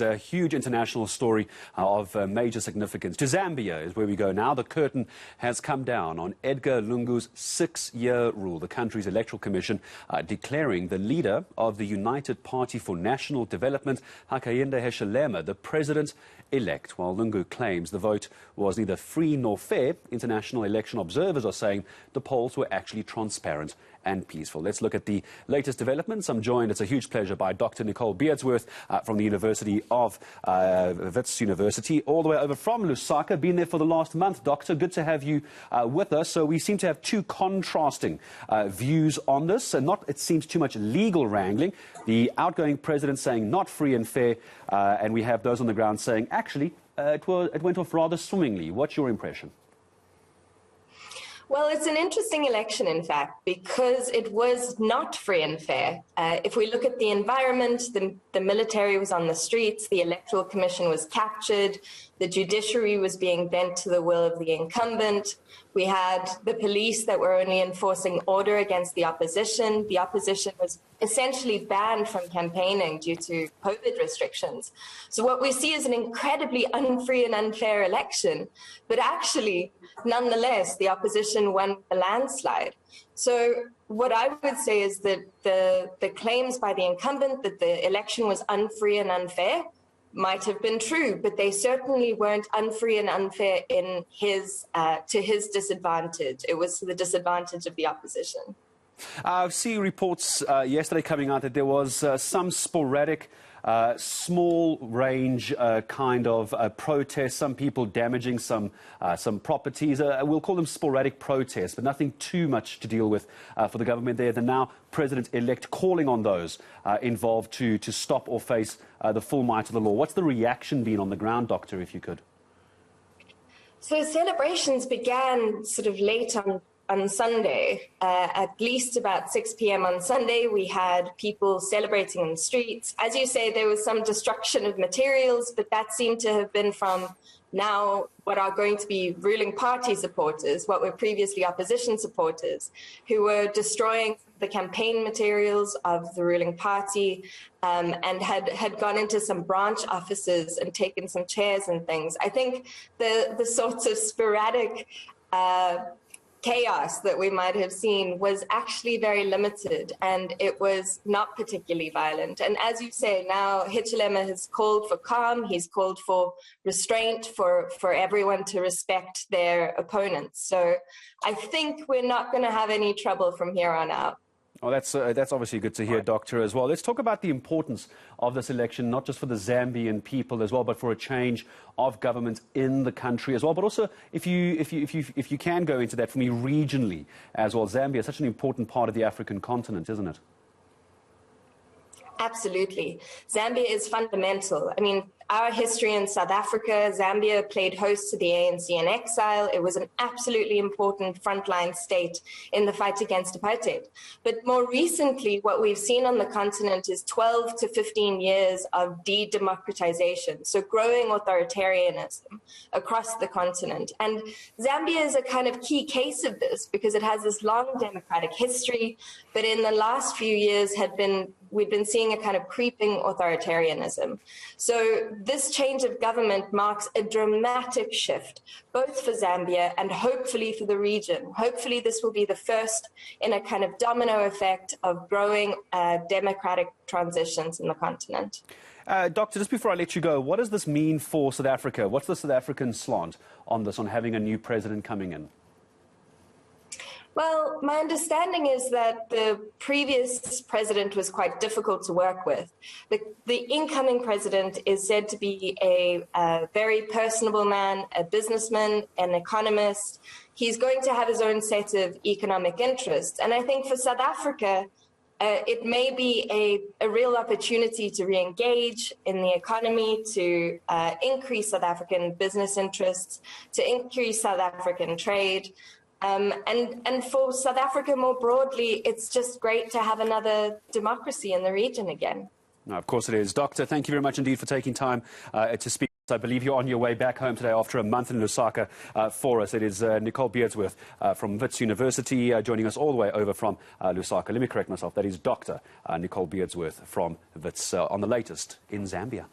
A huge international story of major significance. To Zambia is where we go now. The curtain has come down on Edgar Lungu's 6-year rule. The country's Electoral Commission declaring the leader of the United Party for National Development, Hakainde Hichilema, the president-elect. While Lungu claims the vote was neither free nor fair, international election observers are saying the polls were actually transparent and peaceful. Let's look at the latest developments. I'm joined, it's a huge pleasure, by Dr. Nicole Beardsworth from the University of Wits University, all the way over from Lusaka. Been there for the last month, Doctor. Good to have you with us. So we seem to have two contrasting views on this, and not, it seems, too much legal wrangling. The outgoing president saying not free and fair, and we have those on the ground saying actually it went off rather swimmingly. What's your impression? Well, it's an interesting election, in fact, because it was not free and fair. If we look at the environment, the military was on the streets, the Electoral Commission was captured, the judiciary was being bent to the will of the incumbent. We had the police that were only enforcing order against the opposition. The opposition was essentially banned from campaigning due to COVID restrictions. So what we see is an incredibly unfree and unfair election, but actually, nonetheless, the opposition won a landslide. So what I would say is that the claims by the incumbent that the election was unfree and unfair might have been true, but they certainly weren't unfree and unfair in to his disadvantage. It was to the disadvantage of the opposition. I see reports yesterday coming out that there was some sporadic, small range kind of protests, some people damaging some properties. We'll call them sporadic protests, but nothing too much to deal with for the government there. The now president-elect calling on those involved to stop or face the full might of the law. What's the reaction been on the ground, Doctor, if you could? So celebrations began sort of late on Sunday. At least about 6 p.m. on Sunday, we had people celebrating in the streets. As you say, there was some destruction of materials, but that seemed to have been from now what are going to be ruling party supporters, what were previously opposition supporters, who were destroying the campaign materials of the ruling party and had gone into some branch offices and taken some chairs and things. I think the sorts of sporadic chaos that we might have seen was actually very limited, and it was not particularly violent. And as you say, now Hichilema has called for calm, he's called for restraint, for everyone to respect their opponents. So I think we're not going to have any trouble from here on out. Well, that's obviously good to hear, Doctor, as well. Let's talk about the importance of this election, not just for the Zambian people as well, but for a change of government in the country as well. But also, if you can go into that for me regionally as well, Zambia is such an important part of the African continent, isn't it? Absolutely. Zambia is fundamental. I mean, our history in South Africa, Zambia played host to the ANC in exile. It was an absolutely important frontline state in the fight against apartheid. But more recently, what we've seen on the continent is 12 to 15 years of de-democratization, so growing authoritarianism across the continent. And Zambia is a kind of key case of this because it has this long democratic history, but in the last few years we've been seeing a kind of creeping authoritarianism. So this change of government marks a dramatic shift, both for Zambia and hopefully for the region. Hopefully this will be the first in a kind of domino effect of growing democratic transitions in the continent. Doctor, just before I let you go, what does this mean for South Africa? What's the South African slant on this, on having a new president coming in? Well, my understanding is that the previous president was quite difficult to work with. The incoming president is said to be a very personable man, a businessman, an economist. He's going to have his own set of economic interests. And I think for South Africa, it may be a real opportunity to re-engage in the economy, to increase South African business interests, to increase South African trade. And for South Africa more broadly, it's just great to have another democracy in the region again. No, of course it is. Doctor, thank you very much indeed for taking time to speak. I believe you're on your way back home today after a month in Lusaka for us. It is Nicole Beardsworth from Wits University joining us all the way over from Lusaka. Let me correct myself. That is Dr. Nicole Beardsworth from Wits on the latest in Zambia.